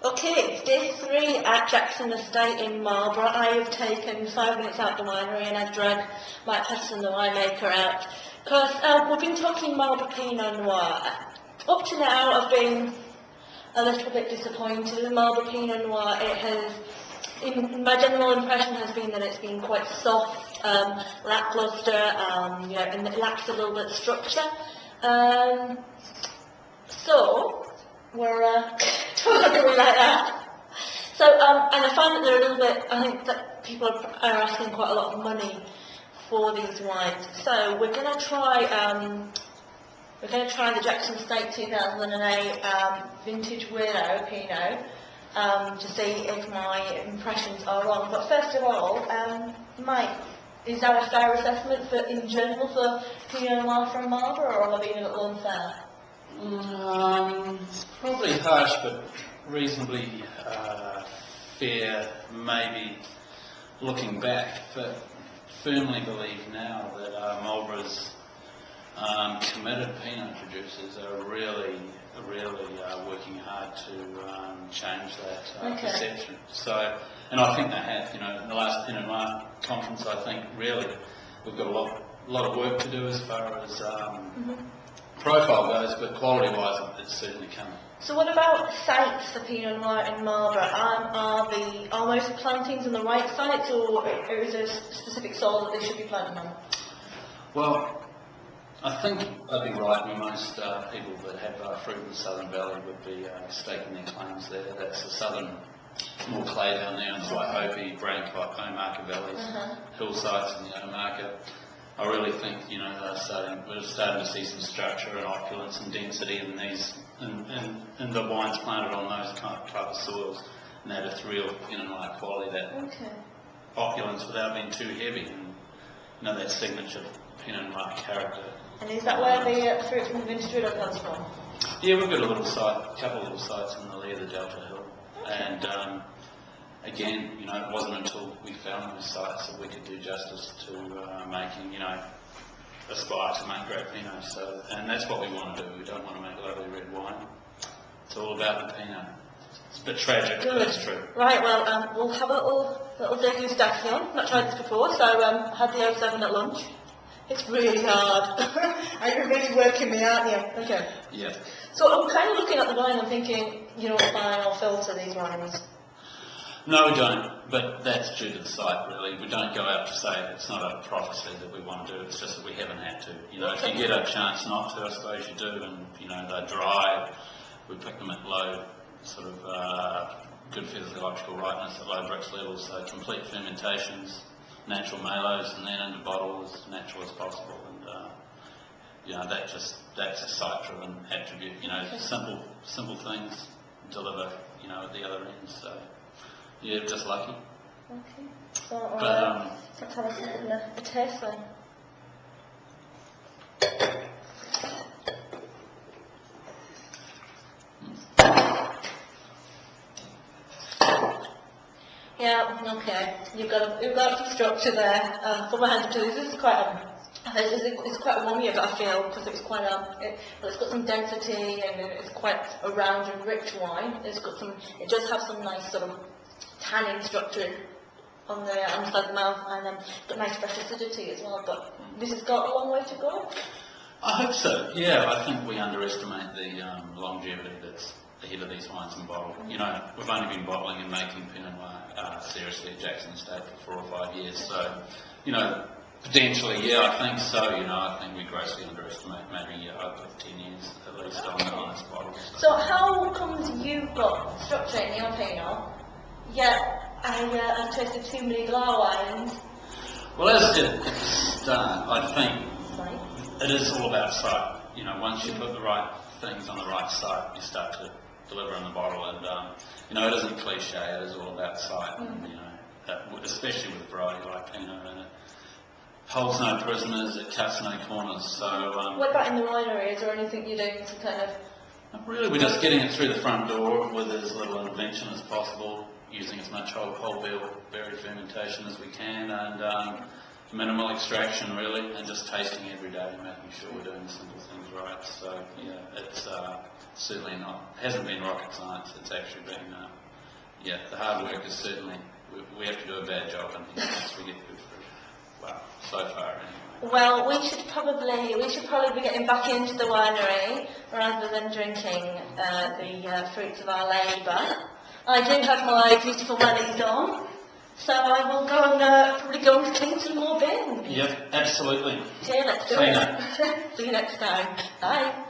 Okay, day 3 at Jackson Estate in Marlborough. I have taken 5 minutes out the winery and I've dragged Mike Paterson, the winemaker, out. Because we've been talking Marlborough Pinot Noir. Up to now I've been a little bit disappointed with Marlborough Pinot Noir. It has, my general impression has been that it's been quite soft, lackluster, and it lacks a little bit of structure. So we're don't look at me like that. So and I find that they're a little bit. I think that people are asking quite a lot of money for these wines. So we're going to try. We're going to try the Jackson Estate 2008 Vintage Widow Pinot to see if my impressions are wrong. But first of all, Mike, is that a fair assessment for, in general, for Pinot Noir from Marlborough, or am I being a little unfair? Probably harsh, but reasonably fair, maybe looking back, but firmly believe now that Marlborough's committed Pinot producers are really working hard to change that perception. So, and I think they have. In the last Pinot Noir conference, I think really we've got a lot of work to do as far as profile goes, but quality-wise, it's certainly coming. So what about sites for Pinot Noir in Marlborough? Are most plantings in the right sites, or is there a specific soil that they should be planting on? Well, I think I'd be right. Most people that have fruit in the Southern Valley would be staking their claims there. That's the southern, more clay down there in the Waihope, Brancott, Omarka valleys, hill sites in the Omarka. I really think we're starting to see some structure and opulence and density in these, in the wines planted on those type of soils, and that it's real Pinot Noir quality, that opulence without being too heavy, and that signature Pinot Noir character. And is that where the fruit from the Vintage Widow comes from? Yeah, we've got a couple of little sites in the lee of the Delta Hill, and again, it wasn't until we found those sites that we could do justice to making, aspire to make great Pinot. So, and that's what we want to do. We don't want to make a lovely red wine. It's all about the Pinot. It's a bit tragic, but it's true. Right, well, we'll have a little degustation. Not tried this before, so I had the 07 at lunch. It's really hard. You're really working me, aren't you? Okay. Yeah. So I'm kind of looking at the wine and thinking, you don't buy or filter these wines. No, we don't, but that's due to the site, really. We don't go out to say it. It's not a prophecy that we want to do, it's just that we haven't had to. If you get a chance not to, I suppose you do, and, they're dry. We pick them at low, sort of, good physiological ripeness at low Brix levels, so complete fermentations, natural malos, and then into bottle as natural as possible. And, that's a site-driven attribute. Simple things deliver, at the other end, so. Yeah, just lucky. Okay. So, let's have a taste then. Yeah, okay. You've got some structure there. Put my hand up to this. This is quite it's quite warm here, but I feel, because it's quite it's got some density, and it's quite a round and rich wine. It does have some nice sort of tannin structure on the side of the mouth, and it's got nice fresh acidity as well, but this has got a long way to go. I hope so, yeah. I think we underestimate the longevity that's ahead of these wines in bottle. We've only been bottling and making Pinot Noir seriously at Jackson Estate for 4 or 5 years, so, potentially, yeah, I think so. I think we grossly underestimate maybe over 10 years at least on this bottle. So how comes you've got structure in your Pinot? Yeah, I've tasted too many Glar wines. Well, as I said at the start, I think it is all about site. Once you put the right things on the right site, you start to deliver in the bottle. And it isn't cliche. It is all about site. And especially with variety like Pinot, and it holds no prisoners. It cuts no corners. So. What about in the winery? Is there anything you're doing to kind of? Really, we're just getting it through the front door with as little intervention as possible, using as much whole berry fermentation as we can, and minimal extraction really, and just tasting every day, making sure we're doing the simple things right. So yeah, it's certainly hasn't been rocket science. It's actually been, the hard work is certainly, we have to do a bad job in here once we get good fruit. Well, so far anyway. Well, we should probably be getting back into the winery rather than drinking the fruits of our labour. I do have my beautiful wellies on, so I will go and probably go and clean some more bins. Yep, absolutely. Okay, let's do See you it. See you next time. Bye.